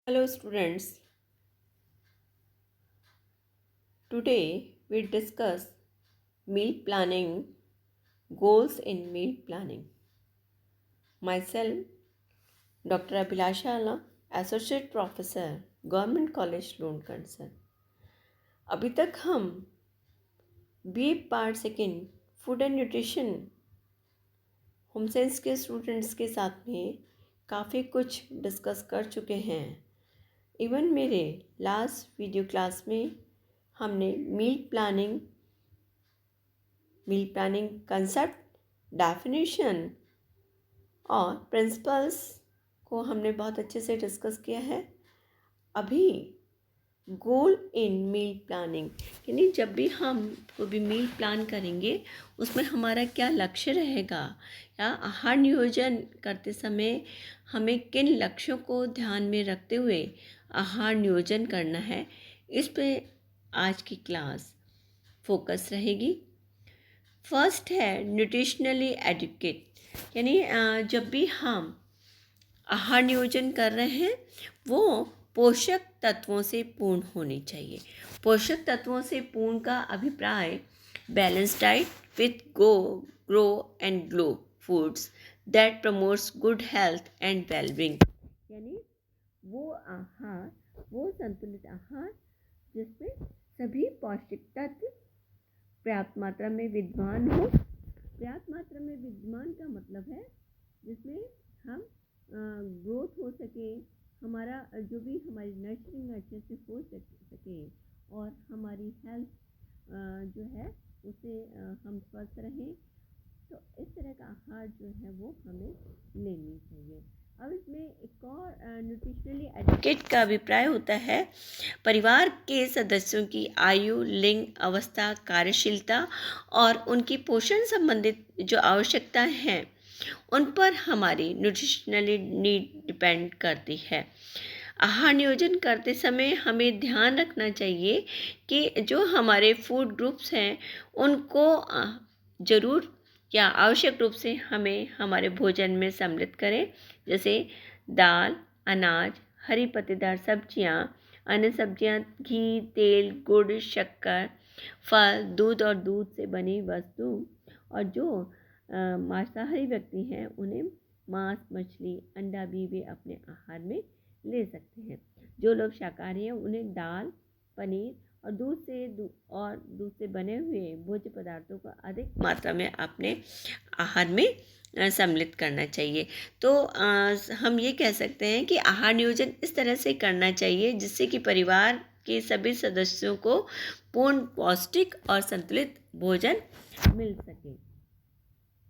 Hello students, today we discuss meal planning, goals in meal planning. Myself, Dr. Abhilasha Ala, Associate Professor, Government College Lonkand. अभी तक हम BA part second food and nutrition home science के students के साथ में काफ़ी कुछ discuss कर चुके हैं। इवन मेरे लास्ट वीडियो क्लास में हमने मील प्लानिंग कंसेप्ट, डेफिनेशन और प्रिंसिपल्स को हमने बहुत अच्छे से डिस्कस किया है। अभी गोल इन मील प्लानिंग यानी जब भी हम कोई भी मील प्लान करेंगे उसमें हमारा क्या लक्ष्य रहेगा या आहार नियोजन करते समय हमें किन लक्ष्यों को ध्यान में रखते हुए आहार नियोजन करना है, इस पे आज की क्लास फोकस रहेगी। फर्स्ट है न्यूट्रिशनली एडुकेट यानी जब भी हम आहार नियोजन कर रहे हैं वो पोषक तत्वों से पूर्ण होनी चाहिए। पोषक तत्वों से पूर्ण का अभिप्राय balance diet with grow and glow foods that promotes good health and wellbeing यानी वो संतुलित आहार जिसमें सभी पौष्टिक तत्व पर्याप्त मात्रा में विद्यमान हो। पर्याप्त मात्रा में विद्यमान का मतलब है जिसमें हम ग्रोथ हो सके, हमारा जो भी हमारी नर्चरिंग अच्छे से हो सके और हमारी हेल्थ जो है उसे हम स्वस्थ रहें। तो इस तरह का आहार जो है वो हमें लेनी चाहिए। अब इसमें एक और न्यूट्रिशनली एडुकेट का अभिप्राय होता है परिवार के सदस्यों की आयु, लिंग, अवस्था, कार्यशीलता और उनकी पोषण संबंधित जो आवश्यकताएं हैं उन पर हमारी न्यूट्रिशनली नीड डिपेंड करती है। आहार नियोजन करते समय हमें ध्यान रखना चाहिए कि जो हमारे फूड ग्रुप्स हैं उनको ज़रूर या आवश्यक रूप से हमें हमारे भोजन में सम्मिलित करें, जैसे दाल, अनाज, हरी पत्तेदार सब्जियां, अन्य सब्जियां, घी, तेल, गुड़, शक्कर, फल, दूध और दूध से बनी वस्तु। और जो मांसाहारी व्यक्ति हैं उन्हें मांस, मछली, अंडा भी वे अपने आहार में ले सकते हैं। जो लोग शाकाहारी हैं उन्हें दाल, पनीर और दूध से बने हुए भोज्य पदार्थों को अधिक मात्रा में अपने आहार में सम्मिलित करना चाहिए। तो हम ये कह सकते हैं कि आहार नियोजन इस तरह से करना चाहिए जिससे कि परिवार के सभी सदस्यों को पूर्ण पौष्टिक और संतुलित भोजन मिल सके,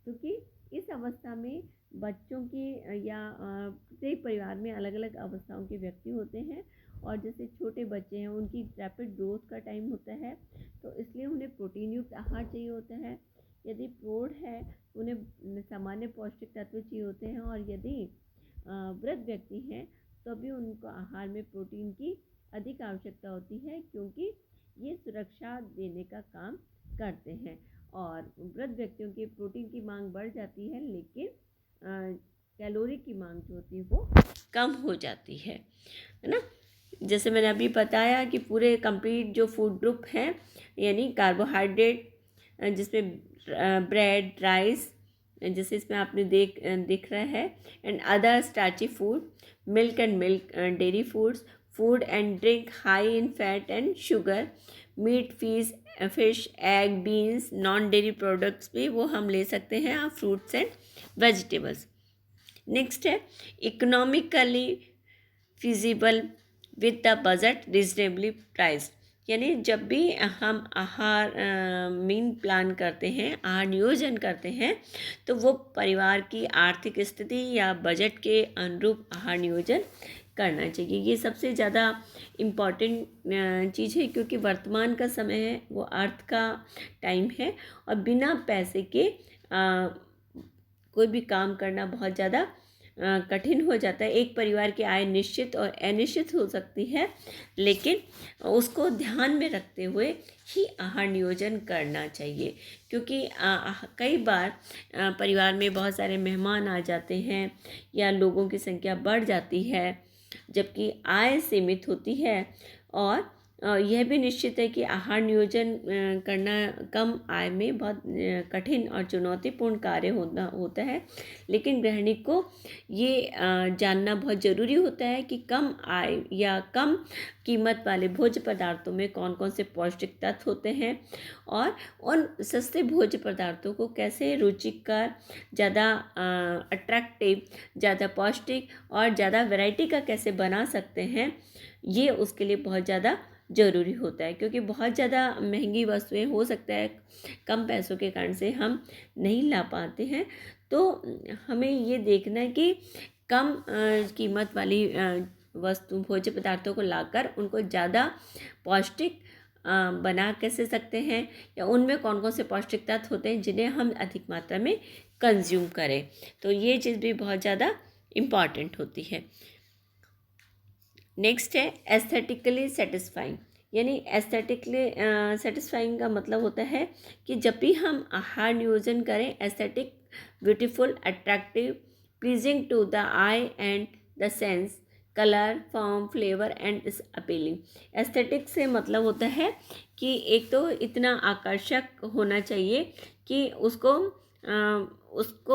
क्योंकि इस अवस्था में बच्चों की या प्रत्येक परिवार में अलग अलग अवस्थाओं के व्यक्ति होते हैं और जैसे छोटे बच्चे हैं उनकी रैपिड ग्रोथ का टाइम होता है, तो इसलिए उन्हें प्रोटीन युक्त आहार चाहिए होता है। यदि प्रौढ़ है उन्हें सामान्य पौष्टिक तत्व चाहिए होते हैं और यदि वृद्ध व्यक्ति हैं तो भी उनको आहार में प्रोटीन की अधिक आवश्यकता होती है, क्योंकि ये सुरक्षा देने का काम करते हैं। और वृद्ध व्यक्तियों की प्रोटीन की मांग बढ़ जाती है लेकिन कैलोरी की मांग जो होती है वो कम हो जाती है ना। जैसे मैंने अभी बताया कि पूरे कंप्लीट जो फूड ग्रुप हैं यानी कार्बोहाइड्रेट जिसमें ब्रेड, राइस, जैसे इसमें आपने दिख रहा है, and other starchy food, milk and dairy foods, food and drink high in fat and sugar, meat, fish, egg, beans, non dairy products भी वो हम ले सकते हैं, और फ्रूट्स एंड वेजिटेबल्स। नेक्स्ट है economically feasible with the budget reasonably priced यानी जब भी हम आहार मील प्लान करते हैं, आहार नियोजन करते हैं, तो वो परिवार की आर्थिक स्थिति या बजट के अनुरूप आहार नियोजन करना चाहिए। ये सबसे ज़्यादा इम्पॉर्टेंट चीज़ है, क्योंकि वर्तमान का समय है वो अर्थ का टाइम है और बिना पैसे के कोई भी काम करना बहुत ज़्यादा कठिन हो जाता है। एक परिवार की आय निश्चित और अनिश्चित हो सकती है, लेकिन उसको ध्यान में रखते हुए ही आहार नियोजन करना चाहिए, क्योंकि कई बार परिवार में बहुत सारे मेहमान आ जाते हैं या लोगों की संख्या बढ़ जाती है, जबकि आय सीमित होती है। और यह भी निश्चित है कि आहार नियोजन करना कम आय में बहुत कठिन और चुनौतीपूर्ण कार्य होता है। लेकिन गृहिणी को ये जानना बहुत ज़रूरी होता है कि कम आय या कम कीमत वाले भोज्य पदार्थों में कौन कौन से पौष्टिक तत्व होते हैं, और उन सस्ते भोज्य पदार्थों को कैसे रुचिकर, ज़्यादा अट्रैक्टिव, ज़्यादा पौष्टिक और ज़्यादा वैरायटी का कैसे बना सकते हैं, ये उसके लिए बहुत ज़्यादा ज़रूरी होता है। क्योंकि बहुत ज़्यादा महंगी वस्तुएं हो सकता है कम पैसों के कारण से हम नहीं ला पाते हैं। तो हमें ये देखना है कि कम कीमत वाली वस्तु भोज्य पदार्थों को लाकर उनको ज़्यादा पौष्टिक बना कैसे सकते हैं, या उनमें कौन कौन से पौष्टिक तत्व होते हैं जिन्हें हम अधिक मात्रा में कंज्यूम करें। तो ये चीज़ भी बहुत ज़्यादा इम्पॉर्टेंट होती है। नेक्स्ट है एस्थेटिकली सेटिस्फाइंग। यानी एस्थेटिकली सेटिस्फाइंग का मतलब होता है कि जब भी हम आहार नियोजन करें, aesthetic, beautiful, attractive, pleasing to the eye and the sense, colour, form, flavour and is appealing. Aesthetic से मतलब होता है कि एक तो इतना आकर्षक होना चाहिए कि उसको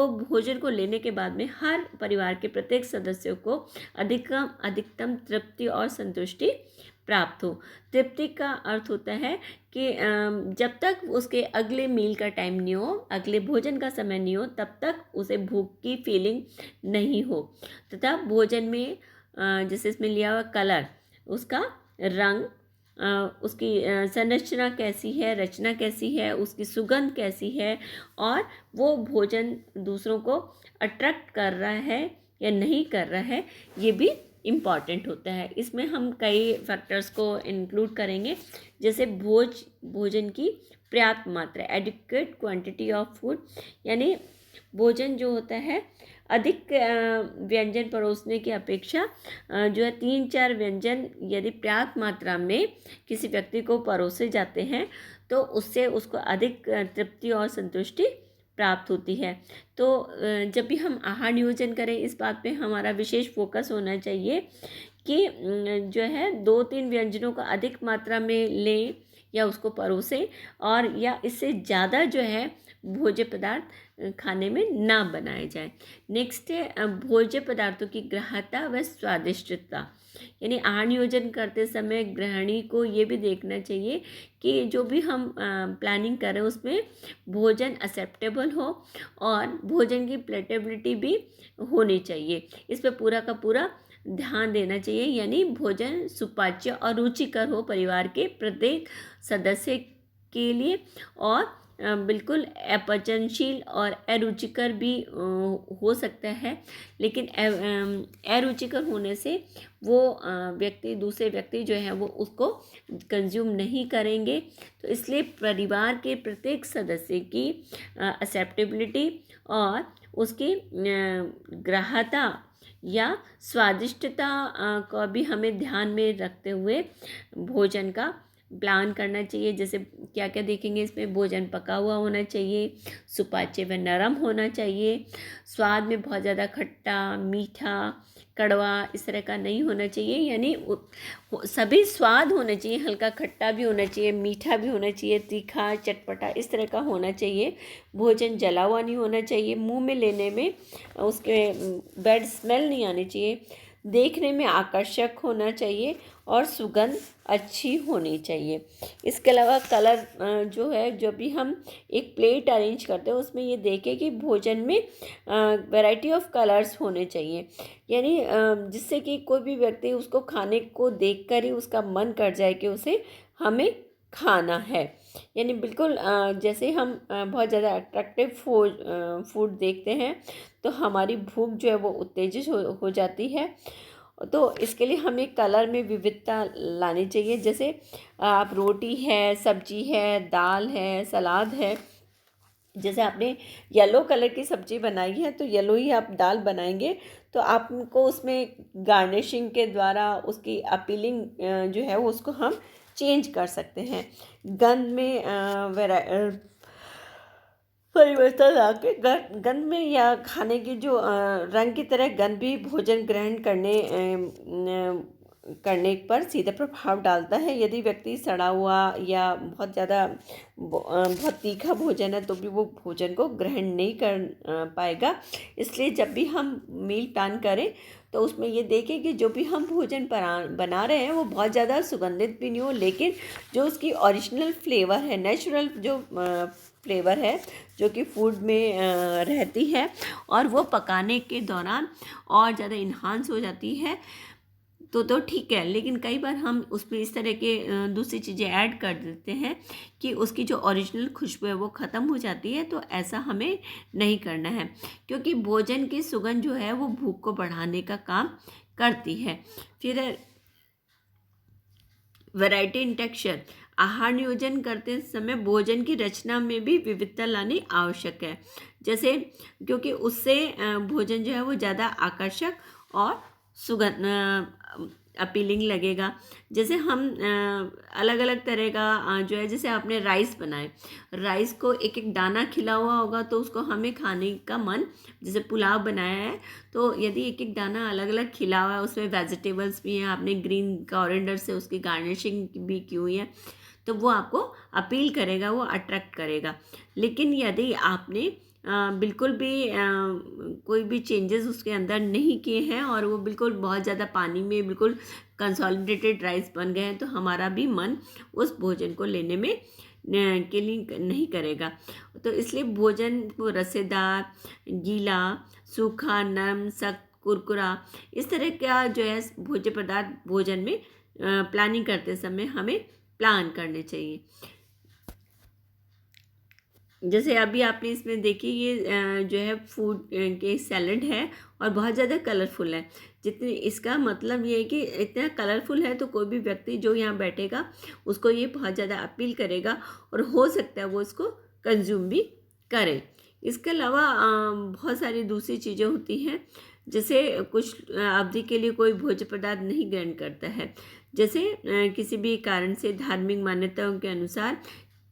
भोजन को लेने के बाद में हर परिवार के प्रत्येक सदस्यों को अधिकतम तृप्ति और संतुष्टि प्राप्त हो। तृप्ति का अर्थ होता है कि जब तक उसके अगले मील का टाइम नहीं हो, अगले भोजन का समय नहीं हो, तब तक उसे भूख की फीलिंग नहीं हो। तथा भोजन में जैसे इसमें लिया हुआ कलर, उसका रंग, उसकी संरचना कैसी है, रचना कैसी है, उसकी सुगंध कैसी है, और वो भोजन दूसरों को अट्रैक्ट कर रहा है या नहीं कर रहा है, ये भी इम्पॉर्टेंट होता है। इसमें हम कई फैक्टर्स को इंक्लूड करेंगे, जैसे भोजन की पर्याप्त मात्रा, एडिक्वेट क्वांटिटी ऑफ फूड। यानी भोजन जो होता है, अधिक व्यंजन परोसने की अपेक्षा जो है 3-4 व्यंजन यदि पर्याप्त मात्रा में किसी व्यक्ति को परोसे जाते हैं तो उससे उसको अधिक तृप्ति और संतुष्टि प्राप्त होती है। तो जब भी हम आहार नियोजन करें, इस बात पे हमारा विशेष फोकस होना चाहिए कि जो है 2-3 व्यंजनों को अधिक मात्रा में लें या उसको परोसें, और या इससे ज़्यादा जो है भोज्य पदार्थ खाने में ना बनाए जाए। नेक्स्ट है भोज्य पदार्थों की ग्राह्यता व स्वादिष्टता। यानी आहार नियोजन करते समय गृहिणी को ये भी देखना चाहिए कि जो भी हम प्लानिंग करें उसमें भोजन एक्सेप्टेबल हो और भोजन की प्लेटेबिलिटी भी होनी चाहिए। इस पर पूरा का पूरा ध्यान देना चाहिए। यानी भोजन सुपाच्य और रुचिकर हो परिवार के प्रत्येक सदस्य के लिए, और बिल्कुल अपचनशील और अरुचिकर भी हो सकता है। लेकिन अरुचिकर होने से वो दूसरे व्यक्ति जो है वो उसको कंज्यूम नहीं करेंगे। तो इसलिए परिवार के प्रत्येक सदस्य की एक्सेप्टेबिलिटी और उसकी ग्राह्यता या स्वादिष्टता को भी हमें ध्यान में रखते हुए भोजन का प्लान करना चाहिए। जैसे क्या क्या देखेंगे इसमें, भोजन पका हुआ होना चाहिए, सुपाच्य व नरम होना चाहिए, स्वाद में बहुत ज़्यादा खट्टा, मीठा, कड़वा इस तरह का नहीं होना चाहिए। यानी सभी स्वाद होना चाहिए, हल्का खट्टा भी होना चाहिए, मीठा भी होना चाहिए, तीखा, चटपटा इस तरह का होना चाहिए। भोजन जला हुआ नहीं होना चाहिए, मुंह में लेने में उसके बैड स्मेल नहीं आनी चाहिए, देखने में आकर्षक होना चाहिए और सुगंध अच्छी होनी चाहिए। इसके अलावा कलर जो है, जब भी हम एक प्लेट अरेंज करते हैं उसमें ये देखें कि भोजन में वैरायटी ऑफ कलर्स होने चाहिए। यानी जिससे कि कोई भी व्यक्ति उसको खाने को देखकर ही उसका मन कर जाए कि उसे हमें खाना है। यानी बिल्कुल जैसे हम बहुत ज़्यादा अट्रैक्टिव फूड देखते हैं तो हमारी भूख जो है वो उत्तेजित हो जाती है। तो इसके लिए हमें कलर में विविधता लानी चाहिए। जैसे आप रोटी है, सब्जी है, दाल है, सलाद है, जैसे आपने येलो कलर की सब्ज़ी बनाई है तो येलो ही आप दाल बनाएंगे तो आपको उसमें गार्निशिंग के द्वारा उसकी अपीलिंग जो है वो उसको हम चेंज कर सकते हैं। गंध में परिवर्तन आके गंध में या खाने की जो रंग की तरह गंध भी भोजन ग्रहण करने पर सीधा प्रभाव डालता है। यदि व्यक्ति सड़ा हुआ या बहुत ज़्यादा बहुत तीखा भोजन है तो भी वो भोजन को ग्रहण नहीं कर पाएगा। इसलिए जब भी हम मील प्लान करें तो उसमें ये देखें कि जो भी हम भोजन बना रहे हैं वो बहुत ज़्यादा सुगंधित भी नहीं हो, लेकिन जो उसकी ओरिजिनल फ्लेवर है, नेचुरल जो फ्लेवर है जो कि फूड में रहती है और वो पकाने के दौरान और ज़्यादा इन्हांस हो जाती है तो ठीक है। लेकिन कई बार हम उसमें इस तरह के दूसरी चीज़ें ऐड कर देते हैं कि उसकी जो ओरिजिनल खुशबू है वो ख़त्म हो जाती है। तो ऐसा हमें नहीं करना है, क्योंकि भोजन की सुगंध जो है वो भूख को बढ़ाने का काम करती है। फिर वैरायटी इन टेक्सचर, आहार नियोजन करते समय भोजन की रचना में भी विविधता लानी आवश्यक है। जैसे क्योंकि उससे भोजन जो है वो ज़्यादा आकर्षक और सुगंध अपीलिंग लगेगा। जैसे हम अलग अलग तरह का जो है, जैसे आपने राइस बनाए, राइस को एक एक दाना खिला हुआ होगा तो उसको हमें खाने का मन, जैसे पुलाव बनाया है तो यदि एक एक दाना अलग अलग खिला हुआ है, उसमें वेजिटेबल्स भी हैं, आपने ग्रीन कोरिएंडर से उसकी गार्निशिंग भी की हुई है, तो वो आपको अपील करेगा, वो अट्रैक्ट करेगा। लेकिन यदि आपने बिल्कुल भी कोई भी चेंजेस उसके अंदर नहीं किए हैं और वो बिल्कुल बहुत ज़्यादा पानी में बिल्कुल कंसोलिडेटेड राइस बन गए हैं, तो हमारा भी मन उस भोजन को लेने में के लिए नहीं करेगा। तो इसलिए भोजन को रसेदार, गीला, सूखा, नरम, सख्त, कुरकुरा, इस तरह का जो है भोज्य पदार्थ भोजन में प्लानिंग करते समय हमें प्लान करने चाहिए। जैसे अभी आपने इसमें देखी, ये जो है फूड के सैलड है और बहुत ज़्यादा कलरफुल है। जितनी इसका मतलब ये है कि इतना कलरफुल है तो कोई भी व्यक्ति जो यहाँ बैठेगा उसको ये बहुत ज़्यादा अपील करेगा और हो सकता है वो इसको कंज्यूम भी करे। इसके अलावा बहुत सारी दूसरी चीज़ें होती हैं, जैसे कुछ अवधि के लिए कोई भोज्य पदार्थ नहीं ग्रहण करता है। जैसे किसी भी कारण से धार्मिक मान्यताओं के अनुसार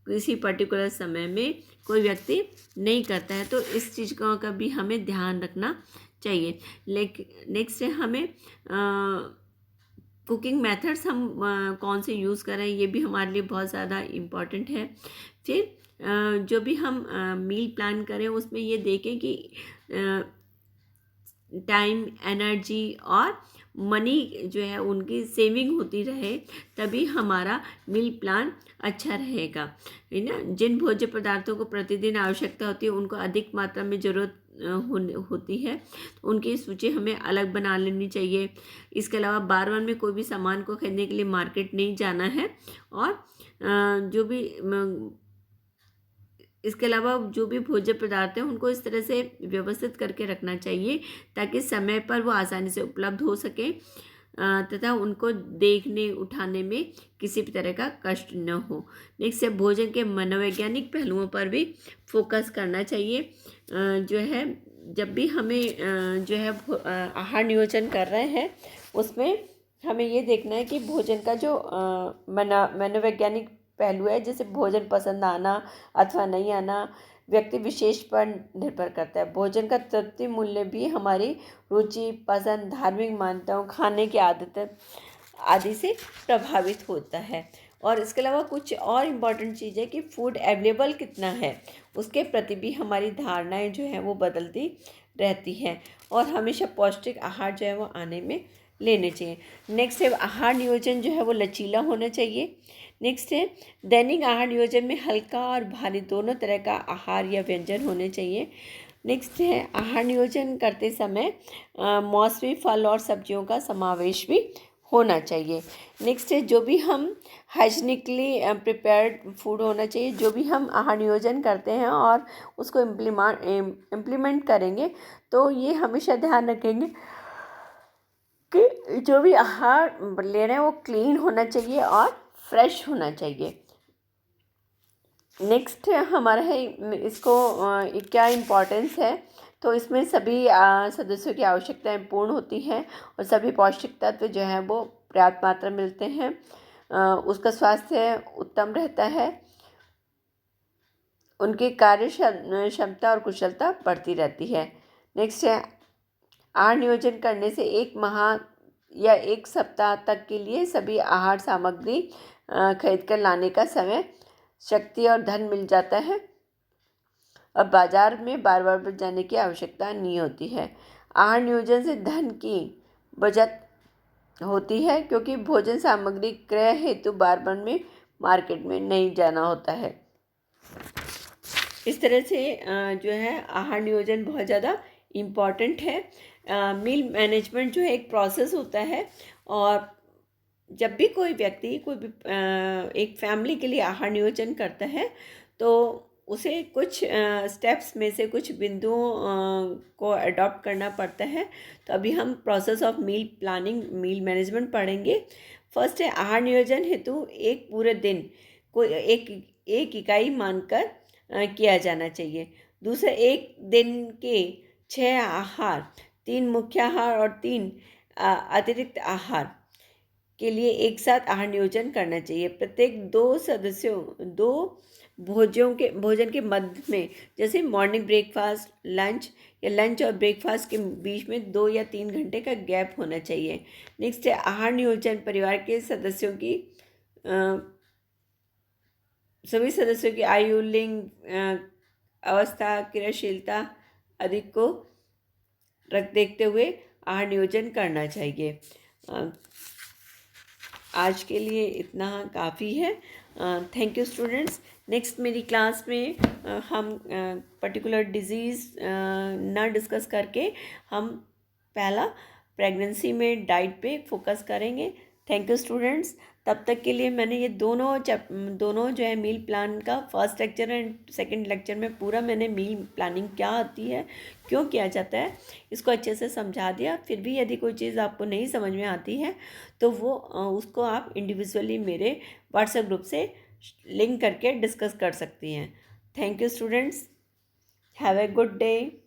किसी पर्टिकुलर समय में कोई व्यक्ति नहीं करता है, तो इस चीज़ का भी हमें ध्यान रखना चाहिए। लेकिन नेक्स्ट है हमें कुकिंग मेथड्स हम कौन से यूज़ कर रहे हैं, ये भी हमारे लिए बहुत ज़्यादा इम्पॉर्टेंट है। फिर जो भी हम मील प्लान करें उसमें ये देखें कि टाइम, एनर्जी और मनी जो है उनकी सेविंग होती रहे, तभी हमारा मील प्लान अच्छा रहेगा, है ना। जिन भोज्य पदार्थों को प्रतिदिन आवश्यकता होती है उनको अधिक मात्रा में ज़रूरत होती है, तो उनकी सूची हमें अलग बना लेनी चाहिए। इसके अलावा बार बार में कोई भी सामान को खरीदने के लिए मार्केट नहीं जाना है। और जो भी इसके अलावा जो भी भोज्य पदार्थ हैं उनको इस तरह से व्यवस्थित करके रखना चाहिए ताकि समय पर वो आसानी से उपलब्ध हो सके तथा उनको देखने उठाने में किसी भी तरह का कष्ट न हो। नेक्स्ट है भोजन के मनोवैज्ञानिक पहलुओं पर भी फोकस करना चाहिए। जो है जब भी हमें जो है आहार नियोजन कर रहे हैं उसमें हमें ये देखना है कि भोजन का जो मनोवैज्ञानिक पहलू है, जैसे भोजन पसंद आना अथवा नहीं आना व्यक्ति विशेष पर निर्भर करता है। भोजन का तृप्ति मूल्य भी हमारी रुचि, पसंद, धार्मिक मान्यताओं, खाने की आदतें आदि से प्रभावित होता है। और इसके अलावा कुछ और इम्पॉर्टेंट चीज़ है कि फूड अवेलेबल कितना है उसके प्रति भी हमारी धारणाएं जो है वो बदलती रहती हैं और हमेशा पौष्टिक आहार जो है वो आने में लेने चाहिए। नेक्स्ट है आहार नियोजन जो है वो लचीला होना चाहिए। नेक्स्ट है दैनिक आहार नियोजन में हल्का और भारी दोनों तरह का आहार या व्यंजन होने चाहिए। नेक्स्ट है आहार नियोजन करते समय मौसमी फल और सब्जियों का समावेश भी होना चाहिए। नेक्स्ट है जो भी हम हाइजीनिकली प्रिपेयर्ड फूड होना चाहिए। जो भी हम आहार नियोजन करते हैं और उसको इम्प्लीमेंट करेंगे तो ये हमेशा ध्यान रखेंगे कि जो भी आहार ले रहे हैं वो क्लीन होना चाहिए और फ्रेश होना चाहिए। नेक्स्ट हमारा है इसको क्या इम्पोर्टेंस है, तो इसमें सभी सदस्यों की आवश्यकताएं पूर्ण होती हैं और सभी पौष्टिक तत्व जो हैं वो पर्याप्त मात्रा मिलते हैं। उसका स्वास्थ्य उत्तम रहता है उनकी कार्य क्षमता और कुशलता बढ़ती रहती है। नेक्स्ट है, आहार नियोजन करने से 1 माह या 1 सप्ताह तक के लिए सभी आहार सामग्री खरीद कर लाने का समय, शक्ति और धन मिल जाता है और बाजार में बार बार जाने की आवश्यकता नहीं होती है। आहार नियोजन से धन की बचत होती है क्योंकि भोजन सामग्री क्रय हेतु बार बार में मार्केट में नहीं जाना होता है। इस तरह से जो है आहार नियोजन बहुत ज़्यादा इम्पॉर्टेंट है। मील मैनेजमेंट जो है एक प्रोसेस होता है, और जब भी कोई व्यक्ति कोई भी एक फैमिली के लिए आहार नियोजन करता है तो उसे कुछ स्टेप्स में से कुछ बिंदुओं को अडॉप्ट करना पड़ता है। तो अभी हम process of meal planning, meal management पढ़ेंगे। फर्स्ट है, आहार नियोजन हेतु एक पूरे दिन को एक इकाई मानकर किया जाना चाहिए। दूसरा, एक दिन के 6 आहार, 3 मुख्य आहार और 3 अतिरिक्त आहार के लिए एक साथ आहार नियोजन करना चाहिए। प्रत्येक 2 भोजन के मध्य में, जैसे मॉर्निंग ब्रेकफास्ट, लंच या लंच और ब्रेकफास्ट के बीच में 2 या 3 घंटे का गैप होना चाहिए। नेक्स्ट है, आहार नियोजन परिवार के सभी सदस्यों की आयु, लिंग, अवस्था, क्रियाशीलता आदि को देखते हुए आहार नियोजन करना चाहिए। आज के लिए इतना काफ़ी है। Thank you students. नेक्स्ट मेरी क्लास में हम पर्टिकुलर डिज़ीज़ ना डिस्कस करके हम पहला प्रेगनेंसी में डाइट पे फोकस करेंगे। Thank you students. तब तक के लिए मैंने ये दोनों जो है मील प्लान का first lecture and second lecture में पूरा मैंने मील प्लानिंग क्या आती है, क्यों किया जाता है, इसको अच्छे से समझा दिया। फिर भी यदि कोई चीज़ आपको नहीं समझ में आती है तो वो उसको आप इंडिविजुअली मेरे व्हाट्सएप ग्रुप से लिंक करके डिस्कस कर सकती हैं। Thank you students. Have a good day.